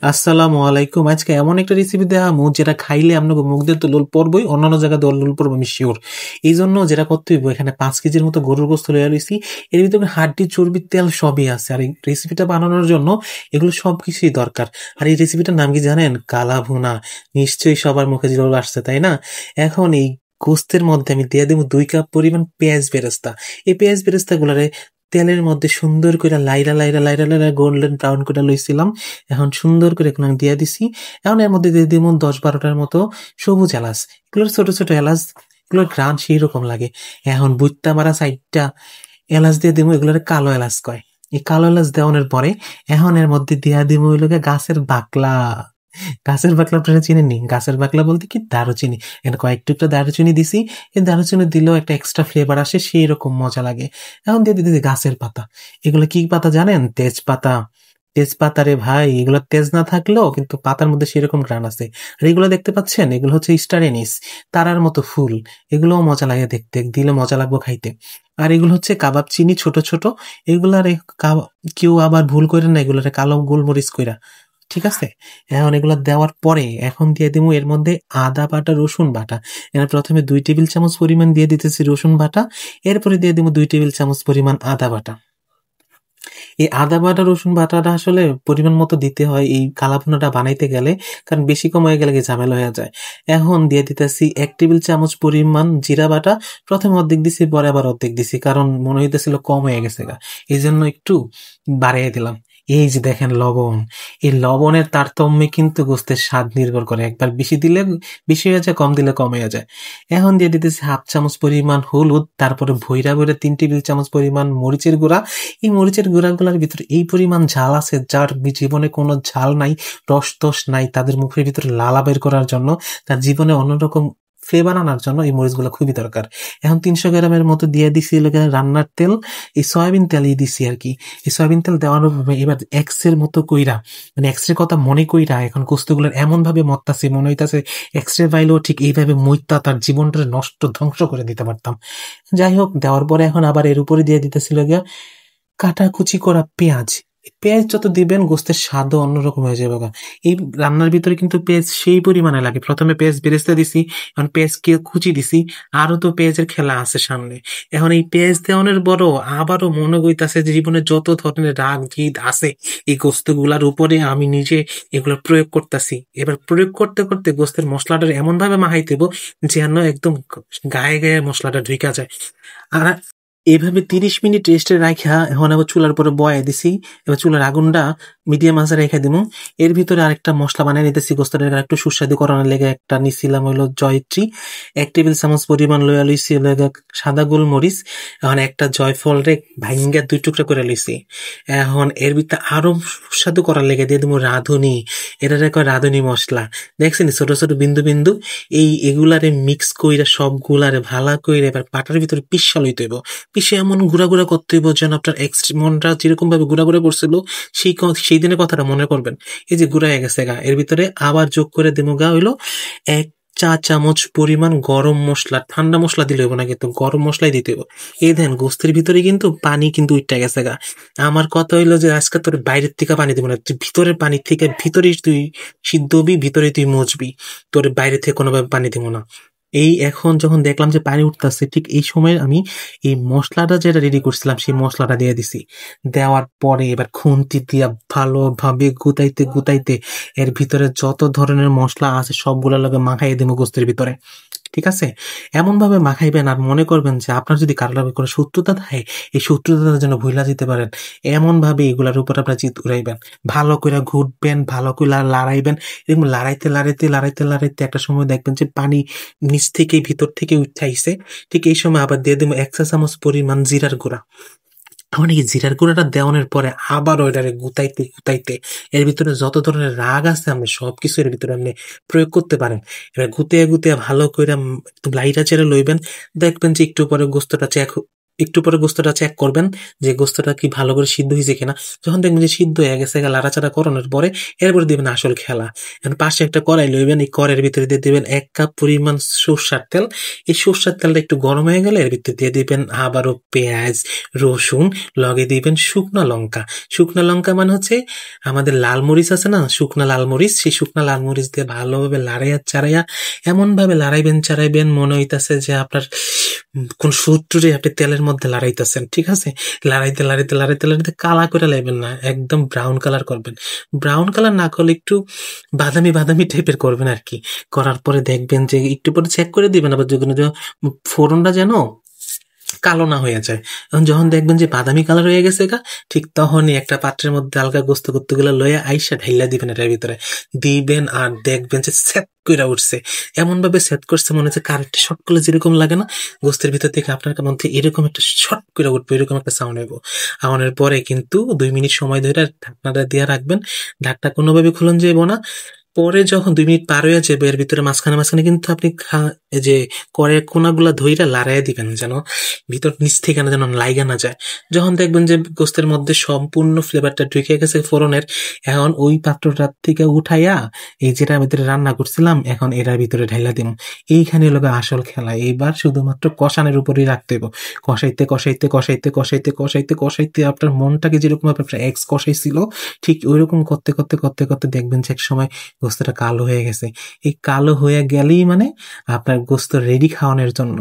আসসালামু আলাইকুম। আজকে এমন একটা রেসিপি দেখামু যেটা খাইলে আপনাকে মুখ দিয়ে তো লোল পড়বই, অন্যান্য জায়গায় লোল পড়বো আমি শিওর। এই জন্য যেটা করতে হইব, এখানে 5 কেজির মতো গরুর গোস্ত লইয়া লইছি। এর ভিতরে হাড্ডি, চর্বি, তেল সবই আছে। আর এই রেসিপিটা বানানোর জন্য এগুলো সবকিছুই দরকার। আর এই রেসিপিটার নাম কি জানেন? কালা ভুনা। নিশ্চয়ই সবার মুখে জল আসছে, তাই না? এখন এই গোস্তের মধ্যে আমি দিয়ে দেবো 2 কাপ পরিমাণ পেঁয়াজ বেরেস্তা। এই পেঁয়াজ বেরেস্তা গুলারে তেলের মধ্যে সুন্দর করে Lyra Lyra Lyra Lyra golden brown করে লইছিলাম। এখন সুন্দর করে এখন আমি দিয়ে দিছি। এখন এর মধ্যে দিয়ে দিব 10-12টার মতো সবুজ এলাচ। এগুলোর ছোট ছোট এলাচ, এগুলোর ঘ্রাণ সেই রকম লাগে। এখন বুইত্তা মারা 4টা এলাচ দিয়ে দিব, এগুলোর কালো এলাচ কয়। এই কালো এলাচ দেওয়ানোর পরে এখন এর মধ্যে দিয়া দিব হইল গিয়ে গাছের বাকলা। গাছের বাকলা আপনারা চিনেননি? গাছের বাকলা বলতে কি দারুচিনি। এখানে কয়েক টুকরা দারুচিনি দিছি। এই দারুচিনি দিলেও একটা এক্সট্রা ফ্লেভার আসে, সেই রকম মজা লাগে। এখন দিয়ে দিতেছি গাছের পাতা। এগুলো কি পাতা জানেন? তেজপাতা। তেজপাতা রে ভাই, এগুলো তেজ না থাকলেও কিন্তু পাতার মধ্যে সেরকম ঘ্রাণ আছে। আর এগুলো দেখতে পাচ্ছেন, এগুলো হচ্ছে স্টার এনিস, তারার মতো ফুল। এগুলোও মজা লাগে দেখতে, দিলে মজা লাগবে খাইতে। আর এগুলো হচ্ছে কাবাব চিনি, ছোট ছোট। এগুলার কেউ আবার ভুল করে না, এগুলারে কালো গোলমরিচ কইরা। ঠিক আছে। এখন এগুলো দেওয়ার পরে এখন দিয়ে দিব এর মধ্যে আদা বাটা, রসুন বাটা। এখানে প্রথমে 2 টেবিল চামচ পরিমাণ দিয়ে দিতেছি রসুন বাটা। এরপরে দিয়ে দিব 2 টেবিল চামচ পরিমাণ আদা বাটা। এই আদা বাটা, রসুন বাটাটা আসলে পরিমাণ মতো দিতে হয় এই কালাভুনাটা বানাইতে গেলে, কারণ বেশি কম হয়ে গেলে ঝামেলা হয়ে যায়। এখন দিয়ে দিতেছি 1 টেবিল চামচ পরিমাণ জিরা বাটা। প্রথমে অর্ধেক দিছি, পরে আবার অর্ধেক দিছি, কারণ মনে হইতেছিল কম হয়ে গেছে গা, এই জন্য একটু বাড়িয়ে দিলাম। এই যে দেখেন লবণ, এই লবণের তারতম্যে কিন্তু গোস্তের স্বাদ নির্ভর করে। একবার বেশি দিলে বেশি হয়ে যায়, কম দিলে কম হয়ে যায়। এখন দিয়ে দিতেছি 1/2 চামচ পরিমাণ হলুদ, তারপরে ভইরা ভইরা 3 টেবিল চামচ পরিমাণ মরিচের গুঁড়া। এই মরিচের গুঁড়াগুলোর ভিতরে এই পরিমাণ ঝাল আছে, যার জীবনে কোনো ঝাল নাই, রস টস নাই, তাদের মুখের ভিতরে লালা বের করার জন্য, তার জীবনে অন্যরকম ফ্লেভার আনার জন্য এই মরিচগুলো খুবই দরকার। এখন 300 গ্রামের মতো দিয়ে দিছি রান্নার তেল। এই সয়াবিন তেলই দিছি আর কি। এই সয়াবিন তেল দেওয়ার এবার এক্সের মতো কইরা, মানে এক্সরের কথা মনে কইরা এখন গোস্তগুলোর এমন ভাবে মত্তাছে, মনে হইতাছে এক্সরে পাইলেও ঠিক এইভাবে মইত্তা তার জীবনটা নষ্ট, ধ্বংস করে দিতে পারতাম। যাই হোক, দেওয়ার পরে এখন আবার এর উপরে দিয়ে দিতেছিল গিয়া কাটা কুচি করা পেঁয়াজ। পেঁয়াজ যত দিবেন গোস্তের স্বাদও অন্যরকম হয়ে যাবে। এই রান্নার ভিতরে কিন্তু পেঁয়াজ সেই পরিমাণে লাগে। প্রথমে পেঁয়াজ বেরেস্তা দিছি, এখন পেঁয়াজ কুচি দিছি, আরো তো পেঁয়াজের খেলা আছে সামনে। এখন এই পেঁয়াজ দেওয়ানোর বড় আবারও মনে হইতাছে যে জীবনে যত ধরনের রাগ জিদ আছে এই গোস্ত গুলার উপরে আমি নিজে এগুলো প্রয়োগ করতেছি। এবার প্রয়োগ করতে করতে গোস্তের মশলাটা এমন ভাবে মাখাই দেবো যেন একদম গায়ে গায়ে মশলাটা ঢুকা যায়। আর এভাবে 30 মিনিট রেস্টে রাখা এখন আবার চুলার পরে বয়ে দিছি। এবার চুলার আগুনটা মিডিয়াম আঁচে রেখে দিব। এর ভিতরে আরেকটা মশলা বানিয়ে নিতেছি গোস্তটাকে একটু সুস্বাদু করানোর লেগে। একটা নিছিলাম হইলো জয়ত্রী, 1 টেবিল চামচ পরিমাণ লইয়া লইছি সাদা গোলমরিচ। এখন একটা জয়ফল রে ভাঙ্গা 2 টুকরা করে লইছি। এখন এর ভিতরে আরো সুস্বাদু করার লেগে দিয়ে দিব রাঁধুনি। এটা কয় রাঁধুনি মশলা। দেখছেন ছোট ছোট বিন্দু বিন্দু, এগুলারে মিক্স কইরা সবগুলারে ভালো কইরা এবার পাটার ভিতরে পিষা লইতে হইব। পিষে এমন ঘুরা ঘুরা করতে হইব যেন আপনার মনটা যেরকম ভাবে ঘুরা ঘুরা করছিল সেই দিনের কথাটা মনে করবেন। এই যে ঘুরা হয়ে গেছে গা, এর ভিতরে আবার যোগ করে দেবো গা হইলো 1 চা চামচ পরিমাণ গরম মশলা। ঠান্ডা মশলা দিলে হইব না, কিন্তু গরম মশলাই দিতে হইব। এই দেন গোস্তের ভিতরে কিন্তু পানি কিন্তু উঠে গেছে গা। আমার কথা হইলো যে আজকে তোর বাইরের থেকে পানি দিব না, তুই ভিতরের পানি থেকে ভিতরেই তুই সিদ্ধ হবি, ভিতরে তুই মজবি। তোর বাইরে থেকে কোনোভাবে পানি দিব না। এই এখন যখন দেখলাম যে পানি উঠতেছে, ঠিক এই সময় আমি এই মশলাটা যেটা রেডি করছিলাম সেই মশলাটা দিয়ে দিছি। দেওয়ার পরে এবার খুন্তি দিয়া ভালোভাবে গুতাইতে গুতাইতে এর ভিতরে যত ধরনের মশলা আছে সবগুলোর লগে মাখাই দেবো গোস্তের ভিতরে। ঠিক আছে। এমন ভাবে মাখাইবেন আর মনে করবেন যে আপনার যদি কারোর লগে কোনো শত্রুতা থাকে, এই শত্রুতার জন্য ভুলা যেতে পারেন। এমন ভাবে এগুলার উপর আপনার জিত উড়াইবেন। ভালো করে ঘুটবেন, ভালো করে লড়াইবেন। এরকম লড়াইতে লড়াইতে লড়াইতে লড়াইতে একটা সময় দেখবেন যে পানি নিচ থেকে ভিতর থেকে উঠে আইছে। ঠিক এই সময় আবার দিয়ে দেবো 1 চা চামচ পরিমাণ জিরার গুঁড়া। এখন এই জিরার গুঁড়াটা দেওয়ানোর পরে আবার ওইটারে গুতাইতে গুতাইতে এর ভিতরে যত ধরনের রাগ আছে আপনি সবকিছু এর ভিতরে আপনি প্রয়োগ করতে পারেন। এবার গুতিয়ে গুতিয়ে ভালো করে একদম লাইটা চেড়ে লইবেন। দেখবেন যে একটু পরে গোস্তটা একটু পরে গোস্তটা চেক করবেন যে গোস্তটা কি ভালো করে সিদ্ধ হয়েছে কিনা। যখন দেখবেন যে সিদ্ধ হয়ে গেছে, লাড়াচাড়া করানোর পরে এরপরে দিবেন আসল খেলা। এখন পাশে একটা কড়াই লইবেন, এই কড়াইয়ের ভিতরে দিয়ে দিবেন 1 কাপ পরিমাণ সরষার তেল। এই সরষার তেলটা একটু গরম হয়ে গেলে এর ভিতরে দিয়ে দিবেন আবারও পেঁয়াজ, রসুন, লগে দিবেন শুকনা লঙ্কা। শুকনা লঙ্কা মানে হচ্ছে আমাদের লাল মরিচ আছে না, শুকনা লাল মরিচ, সেই শুকনা লাল মরিচ দিয়ে ভালোভাবে লাড়াইয়া চাড়াইয়া এমন ভাবে লাড়াইবেন চাড়াইবেন মনে হইতাছে যে আপনার কোন সূত্রে আপনি তেলের মধ্যে লাড়াইতেছেন, ঠিক আছে? লাড়াইতে লাড়াইতে লাড়াইতে লাড়াইতে কালা করে লাইবেন না, একদম ব্রাউন কালার করবেন। ব্রাউন কালার না করলে একটু বাদামি বাদামি টাইপের করবেন আর কি। করার পরে দেখবেন যে একটু পরে চেক করে দিবেন আবার, যখন ফোড়নটা যেন কালো না হয়ে যায়। এখন যখন দেখবেন যে বাদামি কালার হয়ে গেছে ঠিক তখনই একটা পাত্রের মধ্যে হালকা গোস্ত গুলো লইয়া আইসা ঢাইলা দিবেন এটার ভিতরে দিবেন, আর দেখবেন যে সেট করে উঠছে, এমন ভাবে সেট করছে মনে হচ্ছে কারেন্ট শর্ট করলে যেরকম লাগে না, গোস্তের ভিতর থেকে আপনার মধ্যে এরকম একটা শর্ট করে উঠবে, এরকম একটা সাউন্ড হইব। আমার পরে কিন্তু 2 মিনিট সময় ধরে ঢাকনাটা দিয়ে রাখবেন। ঢাকটা কোনোভাবে খুলন যাইব না। পরে যখন 2 মিনিট পার হয়ে যাবে এর ভিতরে মাঝখানে মাঝখানে কিন্তু আপনি এই যে কড়াইয়ের কোনাগুলা ধইরা লাড়াইয়া দিবেন, যেন ভিতর নিচ থেকে যেন লাইগা না যায়। যখন দেখবেন যে গোস্তের মধ্যে সম্পূর্ণ ফ্লেভারটা ঢুকে গেছে ফোড়নের, এখন ওই পাত্রটার থেকে উঠাইয়া এই যেটা ভিতরে রান্না করছিলাম এখন এটার ভিতরে ঢাইলা দিন। এইখানে হলো আসল খেলা। এইবার শুধুমাত্র কষানোর উপরেই রাখতে হবে। কষাইতে কষাইতে কষাইতে কষাইতে কষাইতে কষাইতে আপনার মনটাকে যেরকম আপনার এক্স কষাইছিল ঠিক ওইরকম করতে করতে করতে করতে দেখবেন যে এক সময় গোস্তটা কালো হয়ে গেছে। এই কালো হয়ে গেলেই মানে আপনার গোস্ত রেডি খাওয়ানোর জন্য।